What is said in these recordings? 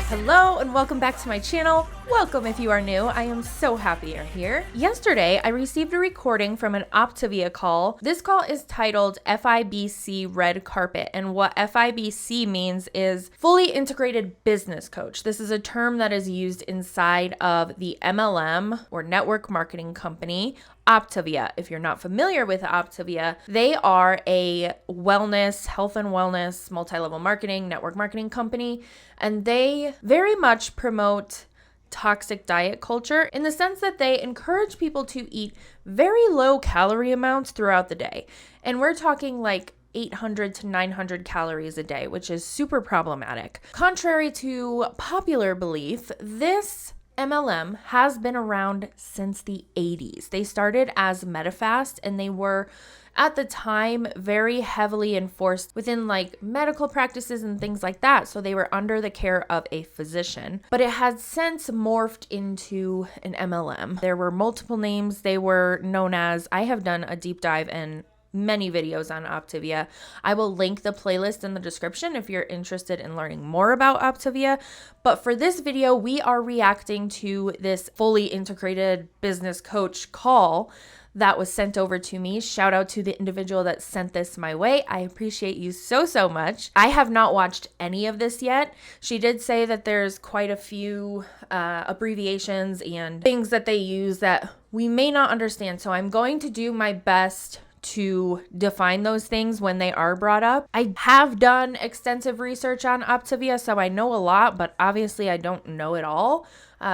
Hello and welcome back to my channel. Welcome if you are new. I am so happy you're here. Yesterday, I received a recording from an Optavia call. This call is titled FIBC Red Carpet, and what FIBC means is Fully Integrated Business Coach. This is a term that is used inside of the MLM or network marketing company Optavia. If you're not familiar with Optavia, they are a wellness, health and wellness, multi-level marketing, network marketing company, and they very much promote toxic diet culture in the sense that they encourage people to eat very low calorie amounts throughout the day. And we're talking like 800 to 900 calories a day, which is super problematic. Contrary to popular belief, this MLM has been around since the 80s. They started as Medifast, and they were at the time very heavily enforced within like medical practices and things like that. So they were under the care of a physician, but it has since morphed into an MLM. There were multiple names they were known as. I have done a deep dive and many videos on Optivia. I will link the playlist in the description if you're interested in learning more about Optivia. But for this video, we are reacting to this fully integrated business coach call that was sent over to me. Shout out to the individual that sent this my way. I appreciate you so much. I have not watched any of this yet. She did say that there's quite a few abbreviations and things that they use that we may not understand. So I'm going to do my best to define those things when they are brought up. I have done extensive research on Optivia, so I know a lot, but obviously I don't know it all.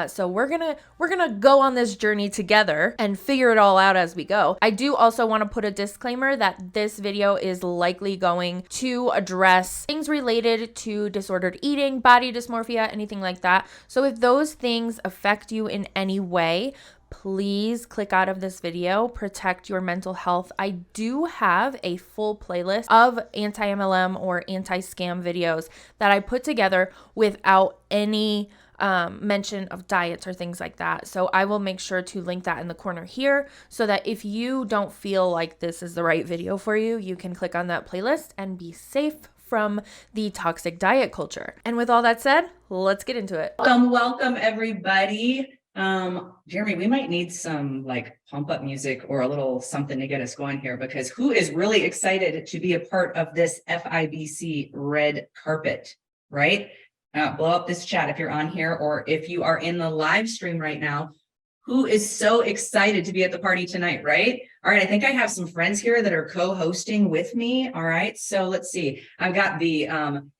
So we're gonna go on this journey together and figure it all out as we go. I do also want to put a disclaimer that this video is likely going to address things related to disordered eating, body dysmorphia, anything like that. So if those things affect you in any way, please click out of this video, protect your mental health. I do have a full playlist of anti-mlm or anti-scam videos that I put together without any mention of diets or things like that. So I will make sure to link that in the corner here so that if you don't feel like this is the right video for you, you can click on that playlist and be safe from the toxic diet culture. And with all that said, let's get into it. Welcome everybody. Jeremy, we might need some like pump up music or a little something to get us going here, because who is really excited to be a part of this FIBC red carpet, right? Blow up this chat if you're on here, or if you are in the live stream right now, who is so excited to be at the party tonight, right? All right, I think I have some friends here that are co-hosting with me. All right, so let's see. I've got the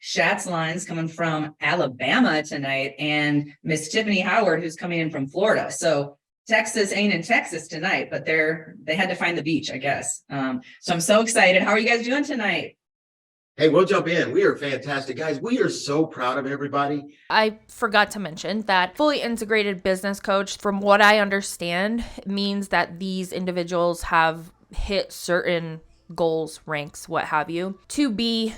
Schatz lines coming from Alabama tonight, and Miss Tiffany Howard, who's coming in from Florida. So Texas ain't in Texas tonight, but they had to find the beach, I guess. So I'm so excited. How are you guys doing tonight? Hey, we'll jump in. We are fantastic, guys. We are so proud of everybody. I forgot to mention that fully integrated business coach, from what I understand, means that these individuals have hit certain goals, ranks, what have you, to be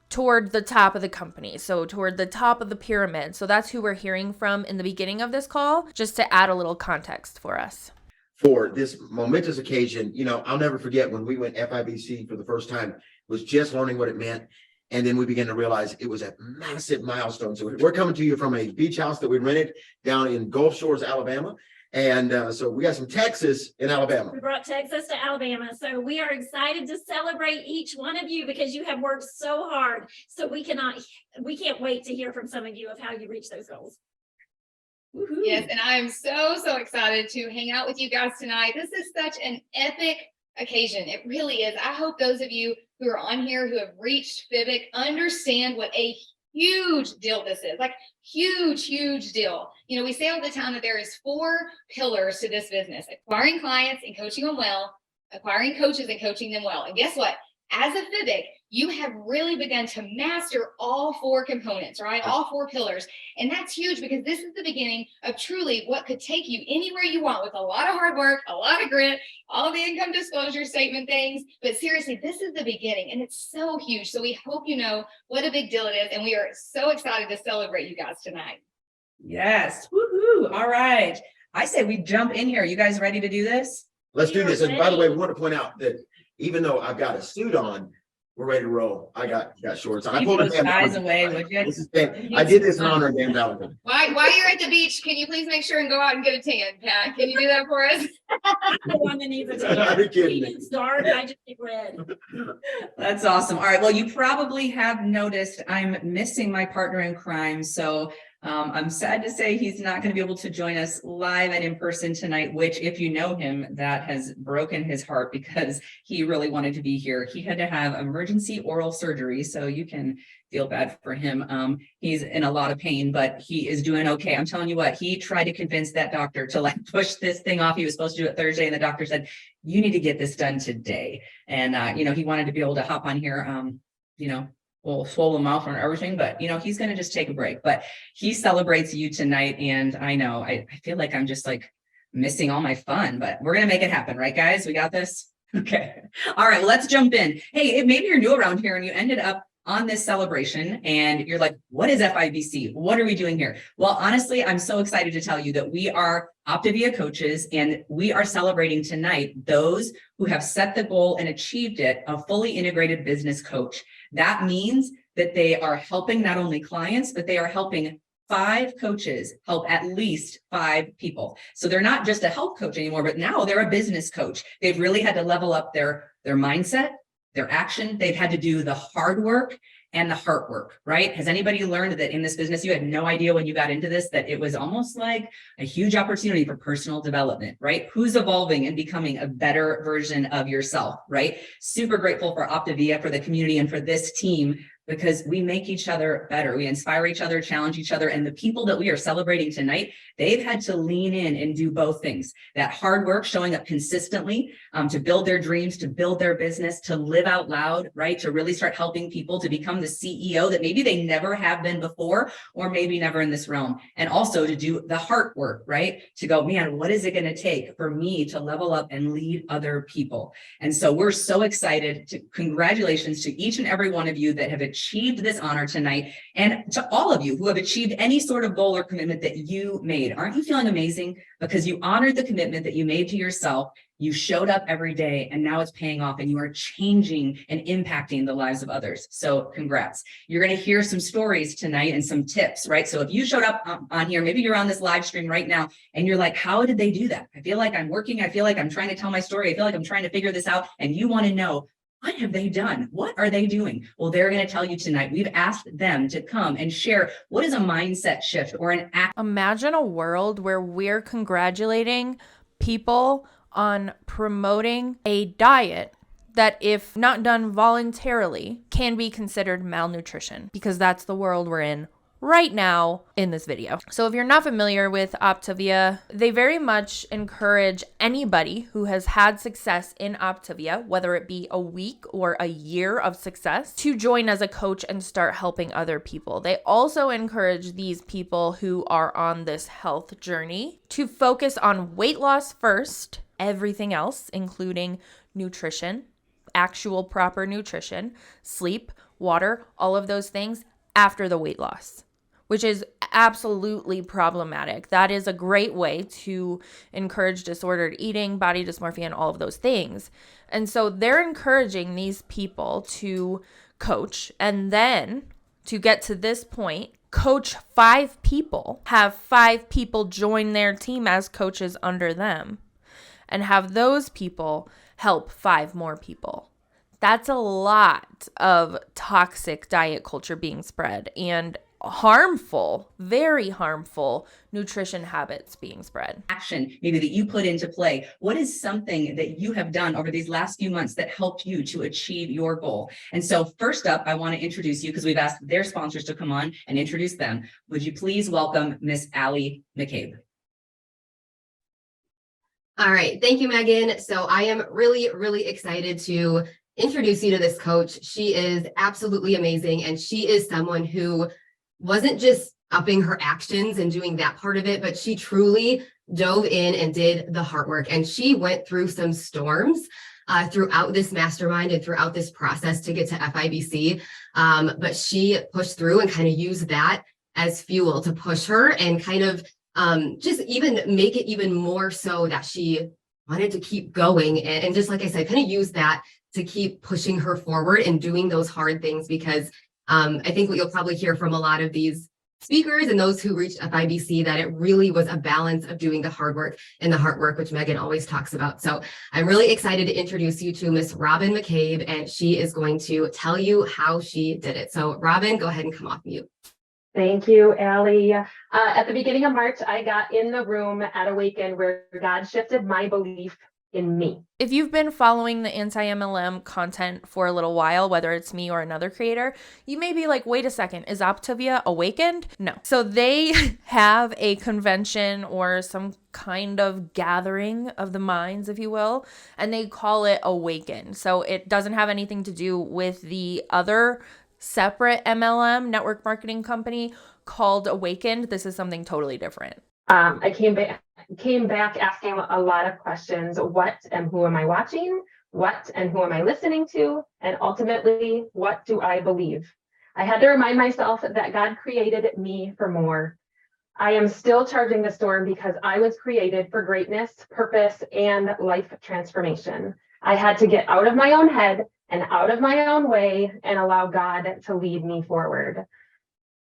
toward the top of the company. So toward the top of the pyramid. So that's who we're hearing from in the beginning of this call, just to add a little context for us. For this momentous occasion, I'll never forget when we went FIBC for the first time, was just learning what it meant. And then we began to realize it was a massive milestone. So we're coming to you from a beach house that we rented down in Gulf Shores, Alabama. And so we got some Texas in Alabama. We brought Texas to Alabama. So we are excited to celebrate each one of you because you have worked so hard. So we can't wait to hear from some of you of how you reach those goals. Woo-hoo. Yes, and I am so excited to hang out with you guys tonight. This is such an epic occasion. It really is. I hope those of you who are on here who have reached FIBIC understand what a huge deal this is. Like huge deal. We say all the time that there is 4 pillars to this business: acquiring clients and coaching them well, acquiring coaches and coaching them well. And guess what? As a FIBIC, you have really begun to master all 4 components, right? All 4 pillars. And that's huge because this is the beginning of truly what could take you anywhere you want with a lot of hard work, a lot of grit, all the income disclosure statement things. But seriously, this is the beginning and it's so huge. So we hope you know what a big deal it is. And we are so excited to celebrate you guys tonight. Yes. Woohoo. All right. I say we jump in here. You guys ready to do this? Let's do this. And by the way, we want to point out that even though I've got a suit on, We're ready to roll. I got shorts on. I Keep pulled those a Dan eyes Valentine. away, would you? This is Dan. I did this in honor of Dan Valentine. While you're at the beach, can you please make sure and go out and get a tan, Pat? Can you do that for us? The one that needs a Are you tan. kidding He me? needs dark, I just get red. That's awesome. All right. Well, you probably have noticed I'm missing my partner in crime. So I'm sad to say he's not going to be able to join us live and in person tonight, which if you know him, that has broken his heart because he really wanted to be here. He had to have emergency oral surgery. So you can feel bad for him. He's in a lot of pain, but he is doing okay. I'm telling you what, he tried to convince that doctor to like push this thing off. He was supposed to do it Thursday and the doctor said, you need to get this done today. And, he wanted to be able to hop on here, well, swollen mouth and everything, but he's going to just take a break, but he celebrates you tonight. And I know, I feel like I'm just like missing all my fun, but we're going to make it happen. Right, guys? We got this. Okay. All right, let's jump in. Hey, maybe you're new around here and you ended up on this celebration and you're like, what is FIBC? What are we doing here? Well, honestly, I'm so excited to tell you that we are Optavia coaches and we are celebrating tonight those who have set the goal and achieved it, a fully integrated business coach. That means that they are helping not only clients, but they are helping 5 coaches help at least 5 people. So they're not just a health coach anymore, but now they're a business coach. They've really had to level up their mindset, their action. They've had to do the hard work and the heart work, right? Has anybody learned that in this business, you had no idea when you got into this, that it was almost like a huge opportunity for personal development, right? Who's evolving and becoming a better version of yourself, right? Super grateful for Optivia, for the community and for this team, because we make each other better. We inspire each other, challenge each other. And the people that we are celebrating tonight, they've had to lean in and do both things. That hard work, showing up consistently to build their dreams, to build their business, to live out loud, right? To really start helping people to become the CEO that maybe they never have been before, or maybe never in this realm. And also to do the heart work, right? To go, man, what is it going to take for me to level up and lead other people? And so we're so excited. Congratulations to each and every one of you that have achieved this honor tonight, and to all of you who have achieved any sort of goal or commitment that you made. Aren't you feeling amazing? Because you honored the commitment that you made to yourself. You showed up every day and now it's paying off and you are changing and impacting the lives of others. So congrats. You're going to hear some stories tonight and some tips, right? So if you showed up on here, maybe you're on this live stream right now and you're like, how did they do that? I feel like I'm working. I feel like I'm trying to tell my story. I feel like I'm trying to figure this out. And you want to know, what have they done? What are they doing? Well, they're going to tell you tonight. We've asked them to come and share what is a mindset shift or an act. Imagine a world where we're congratulating people on promoting a diet that, if not done voluntarily, can be considered malnutrition, because that's the world we're in right now in this video. So if you're not familiar with Optavia, they very much encourage anybody who has had success in Optavia, whether it be a week or a year of success, to join as a coach and start helping other people. They also encourage these people who are on this health journey to focus on weight loss first, everything else, including nutrition, actual proper nutrition, sleep, water, all of those things after the weight loss, which is absolutely problematic. That is a great way to encourage disordered eating, body dysmorphia, and all of those things. And so they're encouraging these people to coach, and then to get to this point, coach 5 people, have 5 people join their team as coaches under them, and have those people help 5 more people. That's a lot of toxic diet culture being spread, and harmful, very harmful nutrition habits being spread. Action maybe that you put into play. What is something that you have done over these last few months that helped you to achieve your goal? And so first up, I want to introduce you, because we've asked their sponsors to come on and introduce them. Would you please welcome Miss Allie McCabe? All right. Thank you, Megan. So I am really, really excited to introduce you to this coach. She is absolutely amazing. And she is someone who wasn't just upping her actions and doing that part of it, but she truly dove in and did the hard work. And she went through some storms throughout this mastermind and throughout this process to get to FIBC. But she pushed through and kind of used that as fuel to push her and kind of just even make it even more so that she wanted to keep going. And just like I said, kind of use that to keep pushing her forward and doing those hard things, because I think what you'll probably hear from a lot of these speakers and those who reached FIBC, that it really was a balance of doing the hard work and the heart work, which Megan always talks about. So I'm really excited to introduce you to Miss Robin McCabe, and she is going to tell you how she did it. So Robin, go ahead and come off mute. Thank you, Allie. At the beginning of March, I got in the room at Awaken where God shifted my belief in me. If you've been following the anti-mlm content for a little while, whether it's me or another creator, you may be like, wait a second, is Optavia awakened? No. So they have a convention or some kind of gathering of the minds, if you will, and they call it Awaken. So it doesn't have anything to do with the other separate MLM network marketing company called Awakened. This is something totally different. I came back asking a lot of questions. What and who am I watching? What and who am I listening to? And ultimately, what do I believe? I had to remind myself that God created me for more. I am still charging the storm because I was created for greatness, purpose, and life transformation. I had to get out of my own head and out of my own way and allow God to lead me forward.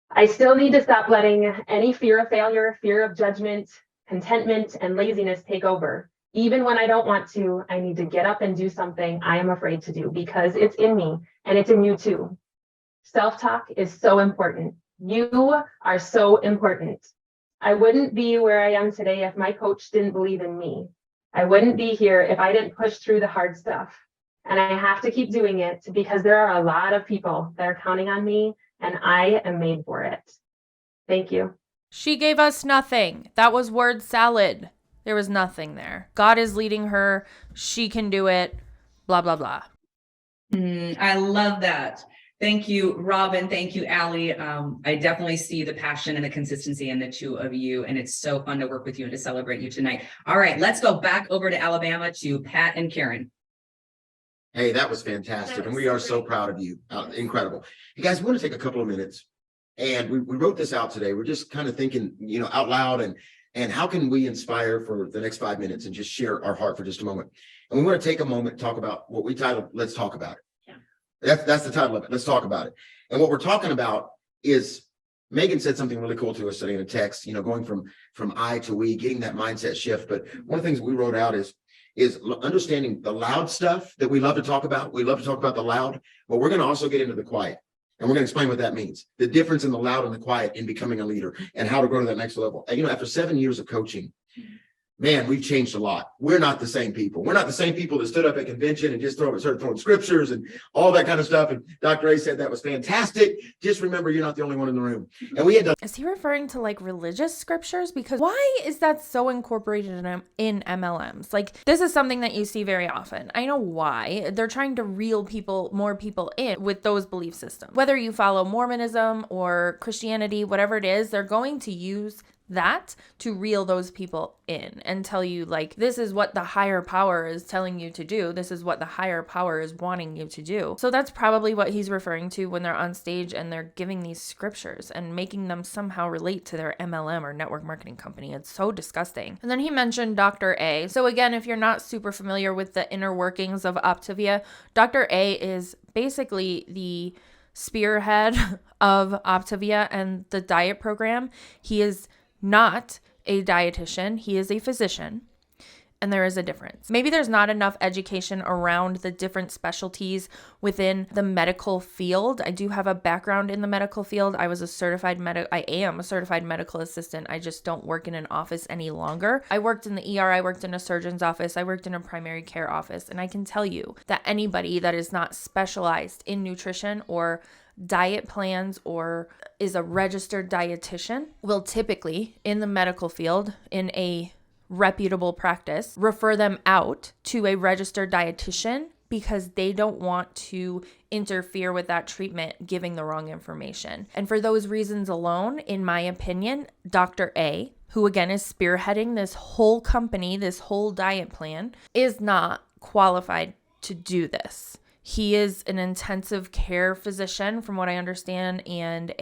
I still need to stop letting any fear of failure, fear of judgment, contentment, and laziness take over. Even when I don't want to, I need to get up and do something I am afraid to do because it's in me and it's in you too. Self-talk is so important. You are so important. I wouldn't be where I am today if my coach didn't believe in me. I wouldn't be here if I didn't push through the hard stuff. And I have to keep doing it because there are a lot of people that are counting on me, and I am made for it. Thank you. She gave us nothing. That was word salad. There was nothing there. God is leading her. She can do it. Blah, blah, blah. I love that. Thank you, Robin. Thank you, Allie. I definitely see the passion and the consistency in the two of you, and it's so fun to work with you and to celebrate you tonight. All right, let's go back over to Alabama to Pat and Karen. Hey, that was fantastic. And we are so proud of you. Incredible. You guys, we want to take a couple of minutes, and we wrote this out today. We're just kind of thinking, out loud, and how can we inspire for the next 5 minutes and just share our heart for just a moment. And we want to take a moment and talk about what we titled, Let's Talk About It. Yeah. That's the title of it. Let's talk about it. And what we're talking about is, Megan said something really cool to us today in a text, going from I to we, getting that mindset shift. But one of the things we wrote out is understanding the loud stuff that we love to talk about. We love to talk about the loud, but we're going to also get into the quiet. And we're going to explain what that means, the difference in the loud and the quiet in becoming a leader and how to grow to that next level. And, after 7 years of coaching, man, we've changed a lot. We're not the same people. We're not the same people that stood up at convention and just started throwing scriptures and all that kind of stuff. And Dr. A said that was fantastic. Just remember, you're not the only one in the room. And we had to. Is he referring to like religious scriptures? Because why is that so incorporated in MLMs? Like, this is something that you see very often. I know why. They're trying to reel more people in with those belief systems. Whether you follow Mormonism or Christianity, whatever it is, they're going to use that to reel those people in and tell you, like, this is what the higher power is telling you to do. This is what the higher power is wanting you to do. So that's probably what he's referring to when they're on stage and they're giving these scriptures and making them somehow relate to their MLM or network marketing company. It's so disgusting. And then he mentioned Dr. A. So again, if you're not super familiar with the inner workings of Optivia, Dr. A is basically the spearhead of Optivia and the diet program. He is not a dietitian, he is a physician, and there is a difference. Maybe there's not enough education around the different specialties within the medical field. I do have a background in the medical field. I am a certified medical assistant. I just don't work in an office any longer. I worked in the ER, I worked in a surgeon's office, I worked in a primary care office, and I can tell you that anybody that is not specialized in nutrition or diet plans or is a registered dietitian will typically, in the medical field, in a reputable practice, refer them out to a registered dietitian because they don't want to interfere with that treatment giving the wrong information. And for those reasons alone, in my opinion, Dr. A, who again is spearheading this whole company, this whole diet plan, is not qualified to do this. He is an intensive care physician, from what I understand, and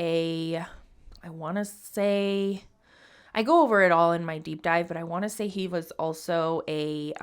I go over it all in my deep dive, but I want to say he was also a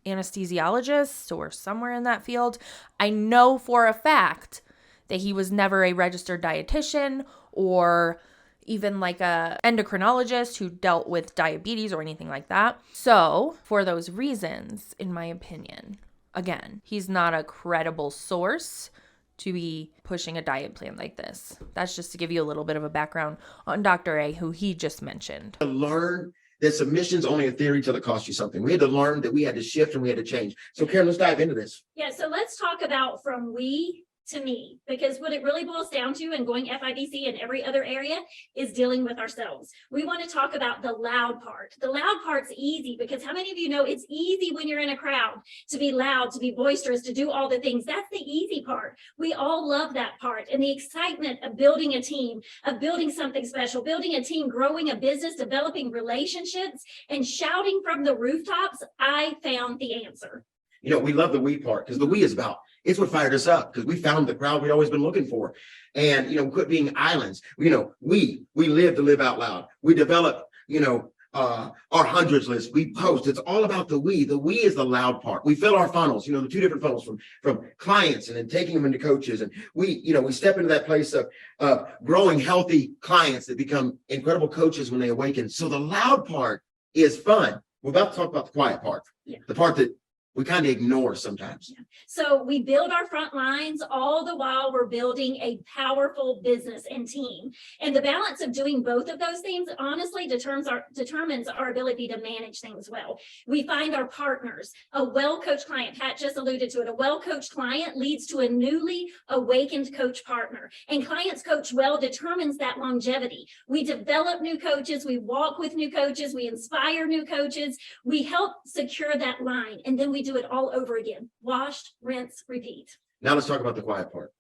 anesthesiologist or somewhere in that field. I know for a fact that he was never a registered dietitian or even like a endocrinologist who dealt with diabetes or anything like that. So for those reasons, in my opinion, again, he's not a credible source to be pushing a diet plan like this. That's just to give you a little bit of a background on Dr. A, who he just mentioned. To learn that submission's only a theory till it costs you something. We had to learn that we had to shift and we had to change. So Karen, let's dive into this. Yeah, so let's talk about from we to me, because what it really boils down to and going FIBC and every other area is dealing with ourselves. We want to talk about the loud part. The loud part's easy because how many of you know it's easy when you're in a crowd to be loud, to be boisterous, to do all the things. That's the easy part. We all love that part. And the excitement of building a team, of building something special, building a team, growing a business, developing relationships, and shouting from the rooftops, I found the answer. You know, we love the we part because the we is about, it's what fired us up because we found the crowd we'd always been looking for. And, you know, quit being islands. You know, we live to live out loud. We develop, you know, our hundreds list. We post. It's all about the we. The we is the loud part. We fill our funnels, you know, the two different funnels from clients and then taking them into coaches. And we, you know, we step into that place of growing healthy clients that become incredible coaches when they awaken. So the loud part is fun. We're about to talk about the quiet part, the part that we kind of ignore sometimes. So we build our front lines all the while we're building a powerful business and team. And the balance of doing both of those things honestly determines our ability to manage things well. We find our partners, a well-coached client. Pat just alluded to it. A well-coached client leads to a newly awakened coach partner. And clients coach well determines that longevity. We develop new coaches. We walk with new coaches. We inspire new coaches. We help secure that line. And then we do it all over again. Wash, rinse, repeat. Now let's talk about the quiet part.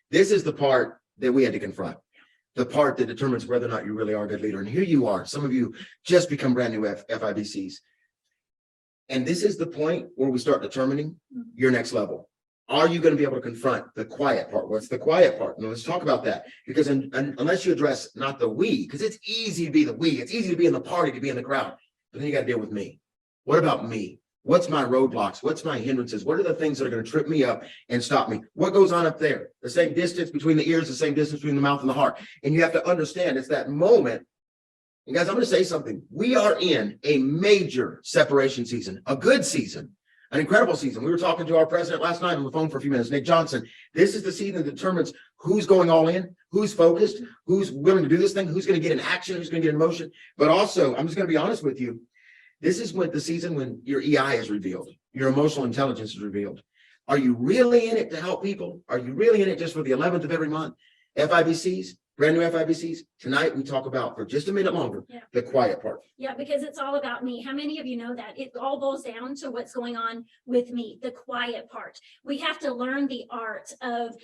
This is the part that we had to confront. The part that determines whether or not you really are a good leader. And here you are. Some of you just become brand new FIBCs. And this is the point where we start determining your next level. Are you going to be able to confront the quiet part? What's the quiet part? Now let's talk about that. Because unless you address not the we, because it's easy to be the we. It's easy to be in the party, to be in the crowd. But then you got to deal with me. What about me? What's my roadblocks? What's my hindrances? What are the things that are going to trip me up and stop me? What goes on up there? The same distance between the ears, the same distance between the mouth and the heart. And you have to understand it's that moment. And guys, I'm going to say something. We are in a major separation season, a good season, an incredible season. We were talking to our president last night on the phone for a few minutes, Nick Johnson. This is the season that determines who's going all in, who's focused, who's willing to do this thing, who's going to get in action, who's going to get in motion. But also, I'm just going to be honest with you. This is when the season when your EI is revealed, your emotional intelligence is revealed. Are you really in it to help people? Are you really in it just for the 11th of every month? FIBCs, brand new FIBCs. Tonight we talk about, for just a minute longer, the quiet part. Yeah, because it's all about me. How many of you know that? It all boils down to what's going on with me, the quiet part. We have to learn the art of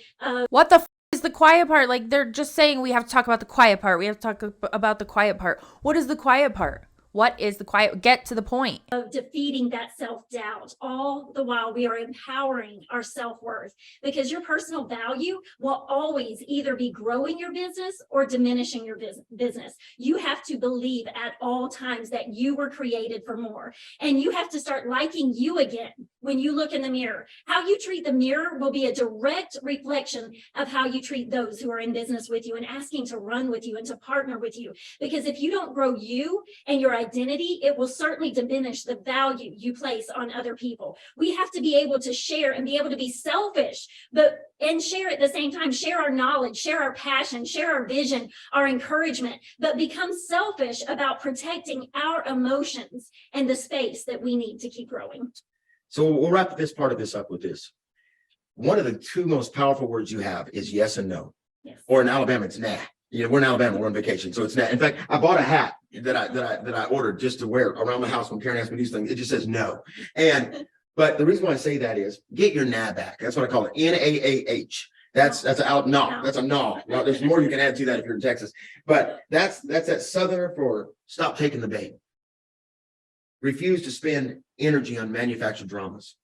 What the f is the quiet part? Like, they're just saying we have to talk about the quiet part. We have to talk about the quiet part. What is the quiet part? What is the quiet? Get to the point. Of defeating that self-doubt. All the while we are empowering our self-worth, because your personal value will always either be growing your business or diminishing your business. You have to believe at all times that you were created for more, and you have to start liking you again when you look in the mirror. How you treat the mirror will be a direct reflection of how you treat those who are in business with you and asking to run with you and to partner with you. Because if you don't grow you and your identity, it will certainly diminish the value you place on other people. We have to be able to share and be able to be selfish, and share at the same time, share our knowledge, share our passion, share our vision, our encouragement, but become selfish about protecting our emotions and the space that we need to keep growing. So we'll wrap this part of this up with this. One of the two most powerful words you have is yes and no. Yes. Or in Alabama, it's nah. You know, we're in Alabama, we're on vacation, so it's nah. In fact, I bought a hat that I ordered just to wear around the house when Karen asked me these things. It just says no. But the reason why I say that is get your nah back. That's what I call it. N-A-A-H. That's a no. That's a no. Well, there's more you can add to that if you're in Texas. But that's that Southern for stop taking the bait. Refuse to spend energy on manufactured dramas.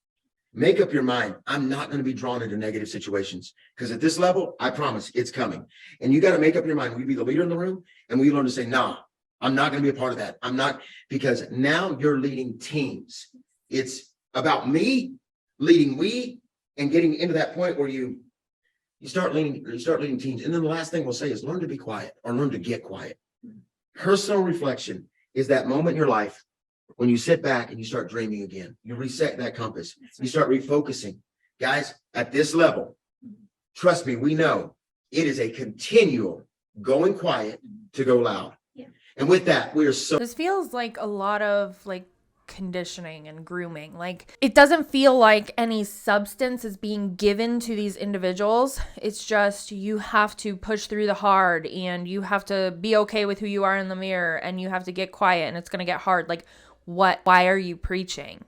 Make up your mind. I'm not going to be drawn into negative situations, because at this level, I promise it's coming. And you got to make up your mind. Will you be the leader in the room? And will you learn to say, nah, I'm not going to be a part of that. I'm not, because now you're leading teams. It's about me leading we and getting into that point where you start leading teams. And then the last thing we'll say is learn to be quiet or learn to get quiet. Personal reflection is that moment in your life when you sit back and you start dreaming again. You reset that compass. You start refocusing. Guys, at this level, trust me, we know it is a continual going quiet to go loud. Yeah. And with that, we are so. This feels like a lot of like conditioning and grooming. Like, it doesn't feel like any substance is being given to these individuals. It's just you have to push through the hard and you have to be okay with who you are in the mirror and you have to get quiet and it's going to get hard. Like, why are you preaching?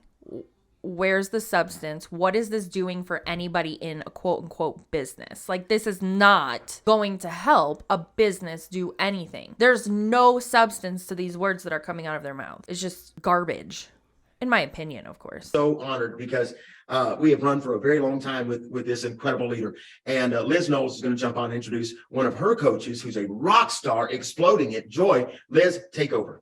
Where's the substance? What is this doing for anybody in a quote unquote business? Like, this is not going to help a business do anything. There's no substance to these words that are coming out of their mouth. It's just garbage, in my opinion, of course. So honored because we have run for a very long time with this incredible leader. And Liz Knowles is going to jump on and introduce one of her coaches who's a rock star, exploding it. Joy, Liz, take over.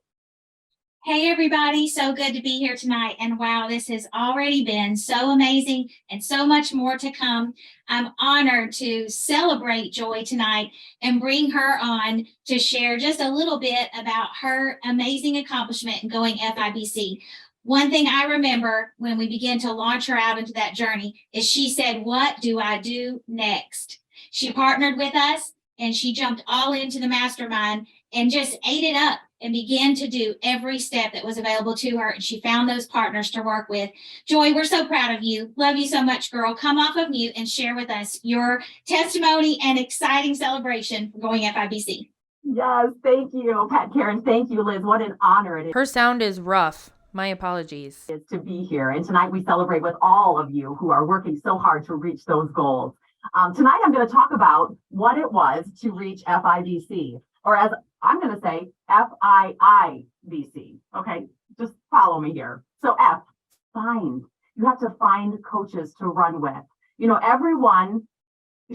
Hey everybody, so good to be here tonight. And wow, this has already been so amazing and so much more to come. I'm honored to celebrate Joy tonight and bring her on to share just a little bit about her amazing accomplishment in going FIBC. One thing I remember when we began to launch her out into that journey is she said, "What do I do next?" She partnered with us and she jumped all into the mastermind and just ate it up and began to do every step that was available to her. And she found those partners to work with. Joy, we're so proud of you. Love you so much, girl. Come off of mute and share with us your testimony and exciting celebration for going FIBC. Yes, thank you, Pat Karen. Thank you, Liz. What an honor it Her sound is rough. My apologies. is to be here. And tonight we celebrate with all of you who are working so hard to reach those goals. Tonight I'm going to talk about what it was to reach FIBC, or as I'm going to say, FIIBC. Okay, just follow me here. So F, find. You have to find coaches to run with. You know, everyone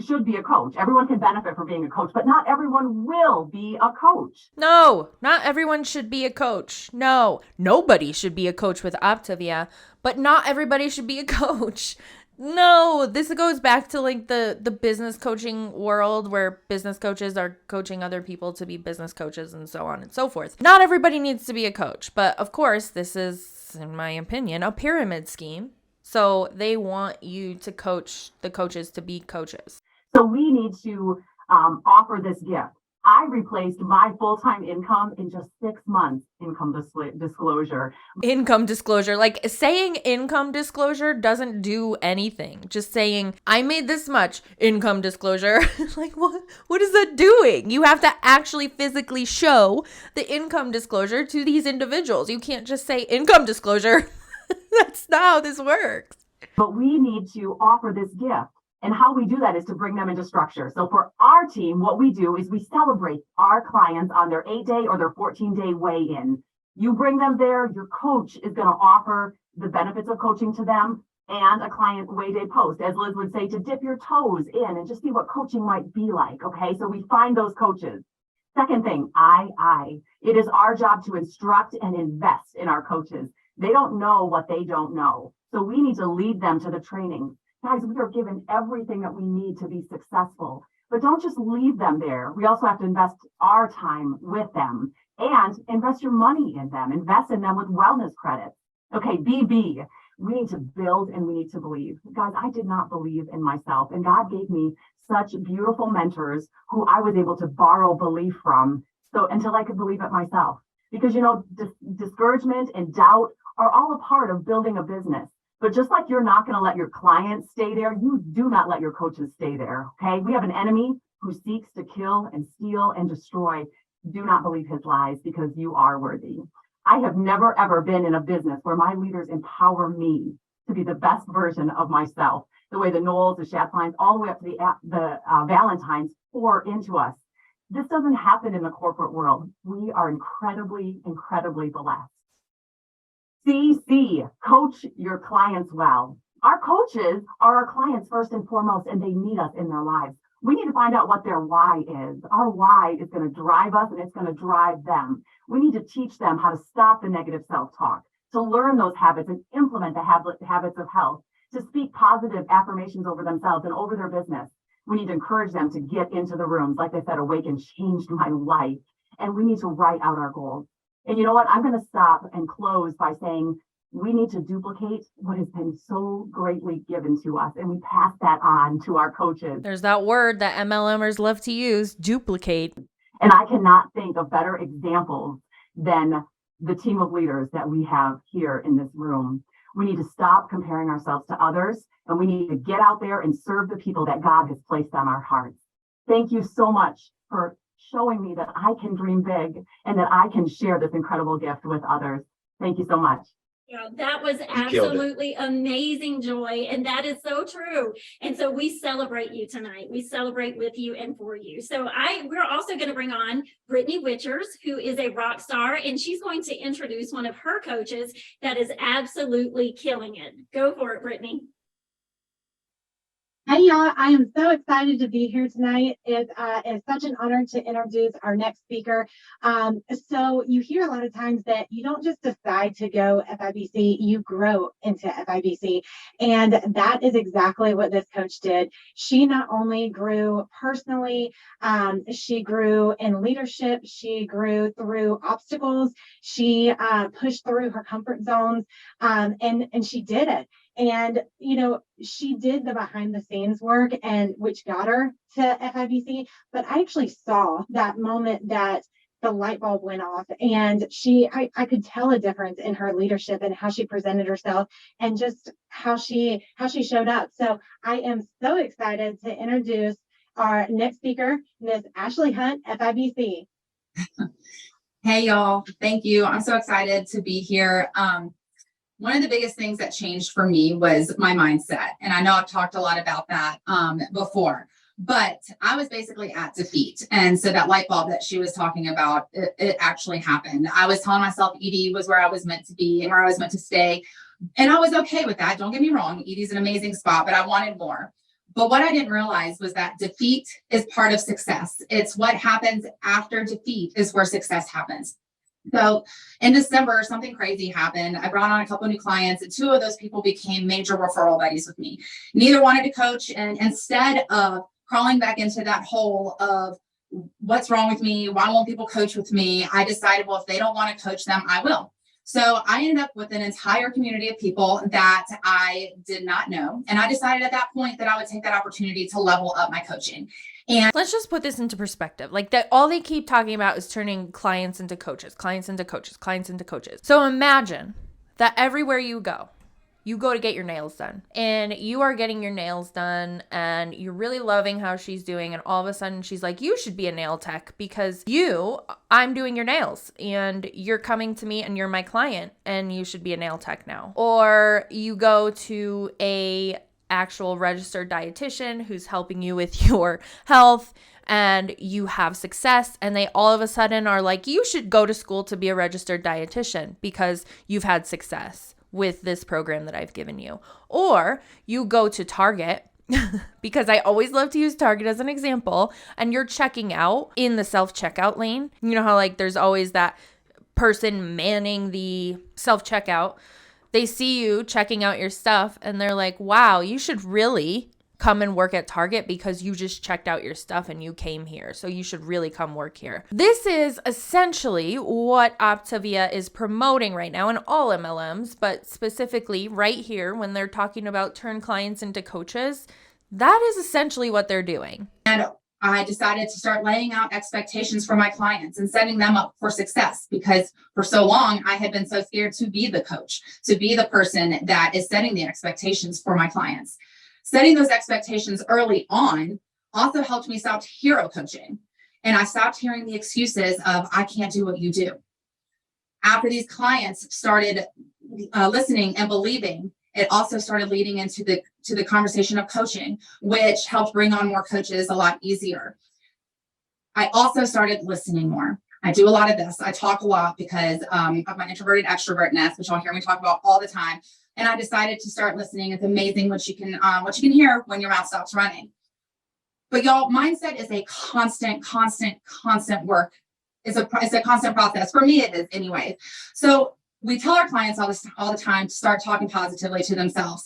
should be a coach. Everyone can benefit from being a coach, but not everyone will be a coach. No, not everyone should be a coach. No, nobody should be a coach with Optavia, but not everybody should be a coach. No, this goes back to like the business coaching world where business coaches are coaching other people to be business coaches and so on and so forth. Not everybody needs to be a coach, but of course, this is, in my opinion, a pyramid scheme. So they want you to coach the coaches to be coaches. So we need to offer this gift. I replaced my full-time income in just 6 months income disclosure. Income disclosure, like saying income disclosure doesn't do anything. Just saying I made this much income disclosure, like what is that doing? You have to actually physically show the income disclosure to these individuals. You can't just say income disclosure. That's not how this works. But we need to offer this gift. And how we do that is to bring them into structure. So for our team, what we do is we celebrate our clients on their 8-day or their 14-day weigh-in. You bring them there, your coach is going to offer the benefits of coaching to them and a client weigh-day post, as Liz would say, to dip your toes in and just see what coaching might be like. Okay, so we find those coaches. Second thing, I. It is our job to instruct and invest in our coaches. They don't know what they don't know. So we need to lead them to the training. Guys, we are given everything that we need to be successful, but don't just leave them there. We also have to invest our time with them and invest your money in them, invest in them with wellness credits. Okay, BB, we need to build and we need to believe. Guys, I did not believe in myself, and God gave me such beautiful mentors who I was able to borrow belief from, so until I could believe it myself. Because, you know, discouragement and doubt are all a part of building a business. But just like you're not going to let your clients stay there, you do not let your coaches stay there. Okay. We have an enemy who seeks to kill and steal and destroy. Do not believe his lies, because you are worthy. I have never, ever been in a business where my leaders empower me to be the best version of myself, the way the Knowles, the Shaplines, all the way up to the Valentines pour into us. This doesn't happen in the corporate world. We are incredibly, incredibly blessed. CC, coach your clients well. Our coaches are our clients first and foremost, and they need us in their lives. We need to find out what their why is. Our why is going to drive us and it's going to drive them. We need to teach them how to stop the negative self-talk, to learn those habits and implement the habits of health, to speak positive affirmations over themselves and over their business. We need to encourage them to get into the rooms. Like I said, Awaken changed my life. And we need to write out our goals. And you know what? I'm going to stop and close by saying we need to duplicate what has been so greatly given to us. And we pass that on to our coaches. There's that word that MLMers love to use, duplicate. And I cannot think of better examples than the team of leaders that we have here in this room. We need to stop comparing ourselves to others, and we need to get out there and serve the people that God has placed on our hearts. Thank you so much for showing me that I can dream big and that I can share this incredible gift with others. Thank you so much. Yeah, that was absolutely amazing, Joy. And that is so true. And so we celebrate you tonight. We celebrate with you and for you. So we're also going to bring on Brittany Witchers, who is a rock star, and she's going to introduce one of her coaches that is absolutely killing it. Go for it, Brittany. Hey y'all, I am so excited to be here tonight. It is such an honor to introduce our next speaker. So you hear a lot of times that you don't just decide to go FIBC, you grow into FIBC. And that is exactly what this coach did. She not only grew personally, she grew in leadership, she grew through obstacles, she pushed through her comfort zones, and she did it. And, you know, she did the behind the scenes work and which got her to FIBC. But I actually saw that moment that the light bulb went off, and I could tell a difference in her leadership and how she presented herself and just how she showed up. So I am so excited to introduce our next speaker, Ms. Ashley Hunt, FIBC. Hey y'all, thank you. I'm so excited to be here. One of the biggest things that changed for me was my mindset. And I know I've talked a lot about that before, but I was basically at defeat. And so that light bulb that she was talking about, it actually happened. I was telling myself ED was where I was meant to be and where I was meant to stay. And I was okay with that. Don't get me wrong. ED is an amazing spot, but I wanted more. But what I didn't realize was that defeat is part of success. It's what happens after defeat is where success happens. So in December, something crazy happened. I brought on a couple of new clients, and two of those people became major referral buddies with me. Neither wanted to coach. And instead of crawling back into that hole of what's wrong with me, why won't people coach with me, I decided, well, if they don't want to coach them, I will. So I ended up with an entire community of people that I did not know. And I decided at that point that I would take that opportunity to level up my coaching. And let's just put this into perspective. Like that, all they keep talking about is turning clients into coaches, clients into coaches, clients into coaches. So imagine that everywhere you go to get your nails done, and you are getting your nails done and you're really loving how she's doing. And all of a sudden she's like, you should be a nail tech because I'm doing your nails and you're coming to me and you're my client and you should be a nail tech now. Or you go to a actual registered dietitian who's helping you with your health and you have success, and they all of a sudden are like, you should go to school to be a registered dietitian because you've had success with this program that I've given you. Or you go to Target because I always love to use Target as an example, and you're checking out in the self-checkout lane. You know how like there's always that person manning the self-checkout. They see you checking out your stuff and they're like, wow, you should really come and work at Target because you just checked out your stuff and you came here. So you should really come work here. This is essentially what Optavia is promoting right now in all MLMs, but specifically right here when they're talking about turn clients into coaches, that is essentially what they're doing. And I decided to start laying out expectations for my clients and setting them up for success, because for so long I had been so scared to be the coach, to be the person that is setting the expectations for my clients. Setting those expectations early on also helped me stop hero coaching. And I stopped hearing the excuses of, I can't do what you do. After these clients started listening and believing, it also started leading into the conversation of coaching, which helped bring on more coaches a lot easier. I also started listening more. I do a lot of this. I talk a lot because of my introverted extrovertness, which you'll hear me talk about all the time. And I decided to start listening. It's amazing what you can hear when your mouth stops running. But y'all, mindset is a constant work. It's a constant process. For me, it is anyway. So we tell our clients all the time to start talking positively to themselves.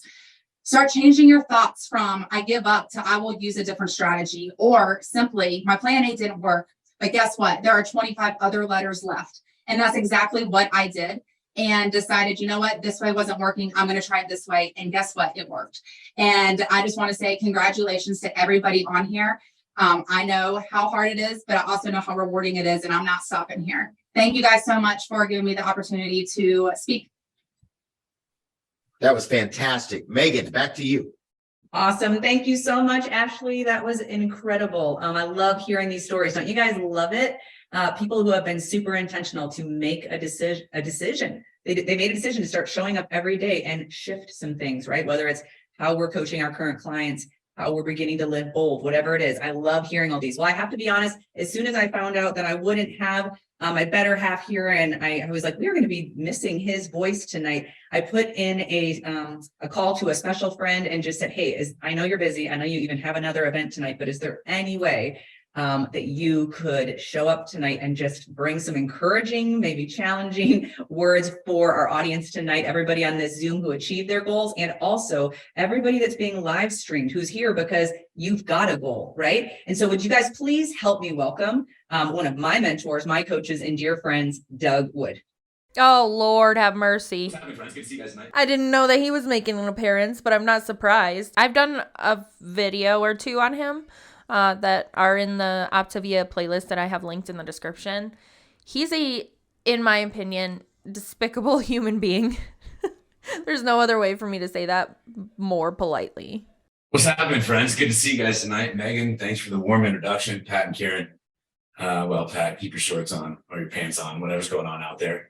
Start changing your thoughts from I give up to I will use a different strategy, or simply my plan A didn't work. But guess what? There are 25 other letters left. And that's exactly what I did, and decided, you know what, this way wasn't working. I'm going to try it this way. And guess what? It worked. And I just want to say congratulations to everybody on here. I know how hard it is, but I also know how rewarding it is. And I'm not stopping here. Thank you guys so much for giving me the opportunity to speak. That was fantastic. Megan, back to you. Awesome. Thank you so much, Ashley. That was incredible. I love hearing these stories. Don't you guys love it? People who have been super intentional to make a decision. They made a decision to start showing up every day and shift some things, right? Whether it's how we're coaching our current clients, how we're beginning to live bold, whatever it is. I love hearing all these. Well, I have to be honest, as soon as I found out that I wouldn't have my better half here, and I was like, we're going to be missing his voice tonight, I put in a call to a special friend and just said, hey, I know you're busy. I know you even have another event tonight, but is there any way that you could show up tonight and just bring some encouraging, maybe challenging words for our audience tonight, everybody on this Zoom who achieved their goals, and also everybody that's being live streamed who's here because you've got a goal, right? And so would you guys please help me welcome one of my mentors, my coaches and dear friends, Doug Wood. Oh, Lord, have mercy. What's happening, friends? Good to see you guys tonight. I didn't know that he was making an appearance, but I'm not surprised. I've done a video or two on him that are in the Optavia playlist that I have linked in the description. He's in my opinion, despicable human being. There's no other way for me to say that more politely. What's happening, friends? Good to see you guys tonight. Megan, thanks for the warm introduction. Pat and Karen. Well, Pat, keep your shorts on or your pants on, whatever's going on out there.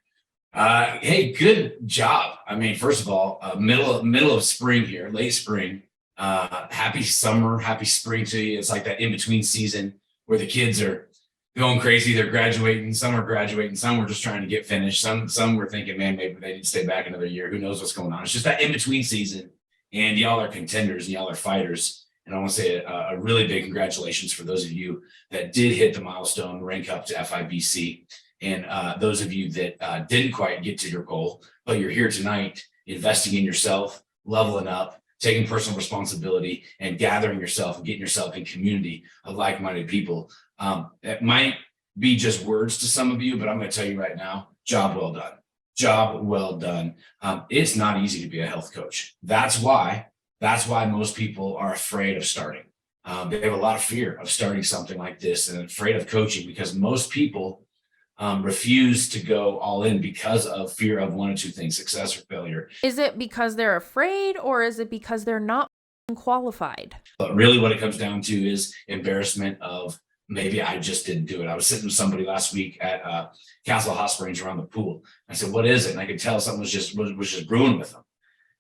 Hey, good job. I mean, first of all, middle of spring here, late spring. Happy summer, happy spring to you. It's like that in-between season where the kids are going crazy. They're graduating. Some are graduating. Some were just trying to get finished. Some were thinking, man, maybe they need to stay back another year. Who knows what's going on? It's just that in-between season. And y'all are contenders and y'all are fighters. And I want to say a really big congratulations for those of you that did hit the milestone, rank up to FIBC. And those of you that didn't quite get to your goal, but you're here tonight investing in yourself, leveling up, taking personal responsibility, and gathering yourself and getting yourself in community of like-minded people. It might be just words to some of you, but I'm going to tell you right now, job well done. Job well done. It's not easy to be a health coach. That's why most people are afraid of starting. They have a lot of fear of starting something like this and afraid of coaching because most people refuse to go all in because of fear of one or two things, success or failure. Is it because they're afraid or is it because they're not qualified? But really what it comes down to is embarrassment of maybe I just didn't do it. I was sitting with somebody last week at Castle Hot Springs around the pool. I said, what is it? And I could tell something was just brewing with them.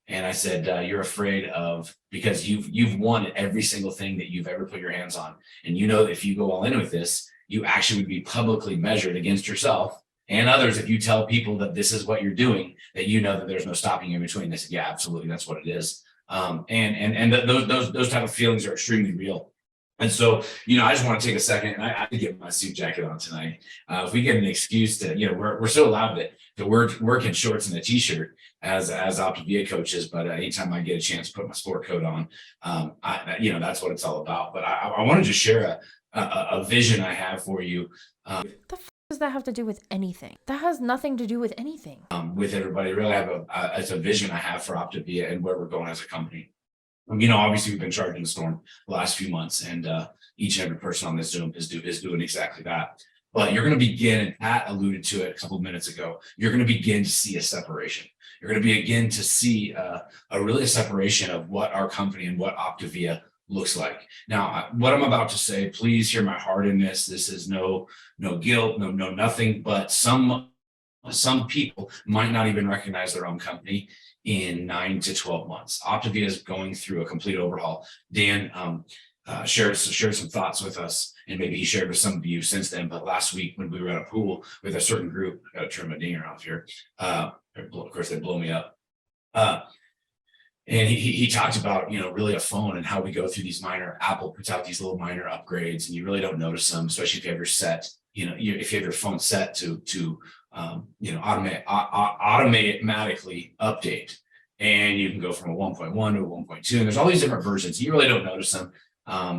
And I said, you're afraid of, because you've won every single thing that you've ever put your hands on. And you know that if you go all in with this, you actually would be publicly measured against yourself and others. If you tell people that this is what you're doing, that you know that there's no stopping in between. They said, yeah, absolutely. That's what it is. Those type of feelings are extremely real. And so, I just want to take a second, and I did get my suit jacket on tonight. If we get an excuse to, we're so allowed to work in shorts and a t-shirt as Optivia coaches, but anytime I get a chance to put my sport coat on, that's what it's all about. But I want to just share a vision I have for you. The f does that have to do with anything? That has nothing to do with anything. With everybody, really have it's a vision I have for Optivia and where we're going as a company. Obviously we've been charging the storm the last few months, and each and every person on this Zoom is doing exactly that. But you're going to begin, and Pat alluded to it a couple of minutes ago, you're going to begin to see a separation. You're going to begin to see a separation of what our company and what Optivia looks like. Now, what I'm about to say, please hear my heart in this. This is no guilt, no nothing, but some people might not even recognize their own company in 9 to 12 months. Optivia is going through a complete overhaul. Dan shared some thoughts with us, and maybe he shared with some of you since then. But last week when we were at a pool with a certain group, I got to turn my dinger off here. Of course, they blow me up. And he talked about, really a phone and how we go through these Apple puts out these little minor upgrades and you really don't notice them, especially if you have your set, if you have your phone set to automatically update, and you can go from a 1.1 to a 1.2, and there's all these different versions. You really don't notice them.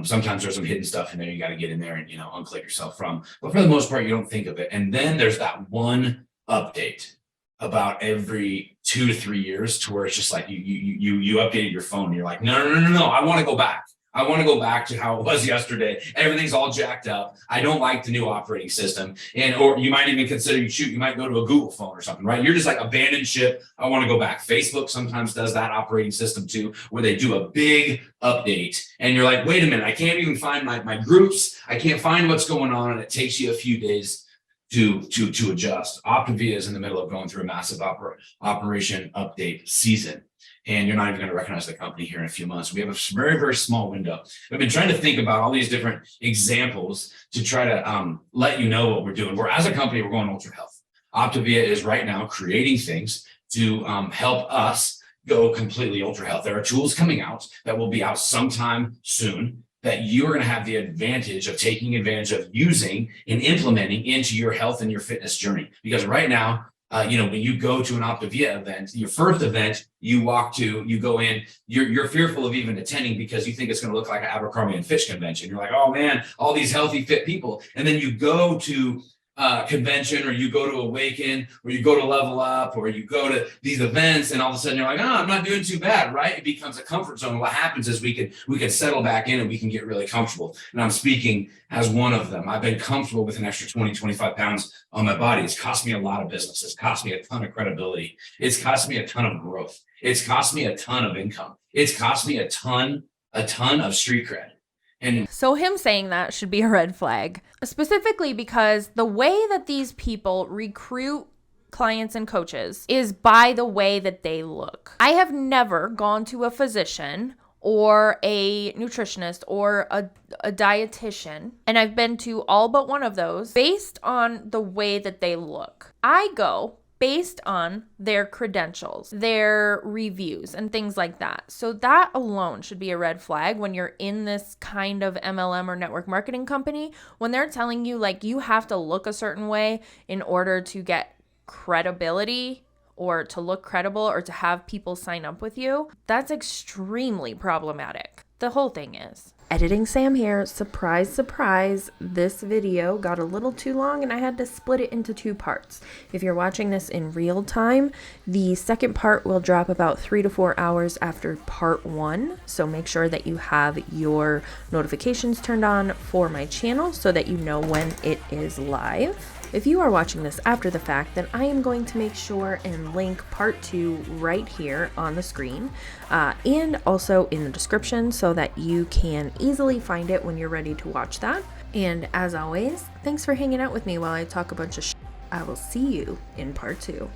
Sometimes there's some hidden stuff in there you got to get in there and, unclick yourself from, but for the most part, you don't think of it. And then there's that one update about every 2 to 3 years to where it's just like you updated your phone and you're like, no, I want to go back. I want to go back to how it was yesterday. Everything's all jacked up. I don't like the new operating system. Or you might even consider you might go to a Google phone or something, right? You're just like abandoned ship. I want to go back. Facebook sometimes does that operating system too, where they do a big update and you're like, wait a minute, I can't even find my groups. I can't find what's going on. And it takes you a few days to adjust. Optivia is in the middle of going through a massive operation update season, and you're not even going to recognize the company here in a few months. We have a very, very small window. I've been trying to think about all these different examples to try to let you know what we're doing. We're, as a company, we're going ultra health. Optivia is right now creating things to help us go completely ultra health. There are tools coming out that will be out sometime soon that you're going to have the advantage of taking advantage of using and implementing into your health and your fitness journey. Because right now, when you go to an Optavia event, your first event, you go in, you're fearful of even attending because you think it's going to look like an Abercrombie & Fitch convention. You're like, oh man, all these healthy, fit people. And then you go to convention, or you go to Awaken, or you go to Level Up, or you go to these events, and all of a sudden you're like, oh, I'm not doing too bad, right? It becomes a comfort zone. What happens is we can settle back in and we can get really comfortable. And I'm speaking as one of them. I've been comfortable with an extra 20, 25 pounds on my body. It's cost me a lot of business. It's cost me a ton of credibility. It's cost me a ton of growth. It's cost me a ton of income. It's cost me a ton of street cred. And so him saying that should be a red flag, specifically because the way that these people recruit clients and coaches is by the way that they look. I have never gone to a physician or a nutritionist or a dietitian, and I've been to all but one of those based on the way that they look. I go based on their credentials, their reviews, and things like that. So that alone should be a red flag when you're in this kind of MLM or network marketing company, when they're telling you like you have to look a certain way in order to get credibility or to look credible or to have people sign up with you. That's extremely problematic. The whole thing is. Editing Sam here. Surprise, surprise. This video got a little too long and I had to split it into 2 parts. If you're watching this in real time, the second part will drop about 3 to 4 hours after part 1. So make sure that you have your notifications turned on for my channel so that you know when it is live. If you are watching this after the fact, then I am going to make sure and link part 2 right here on the screen and also in the description so that you can easily find it when you're ready to watch that. And as always, thanks for hanging out with me while I talk a bunch of shit. I will see you in part 2.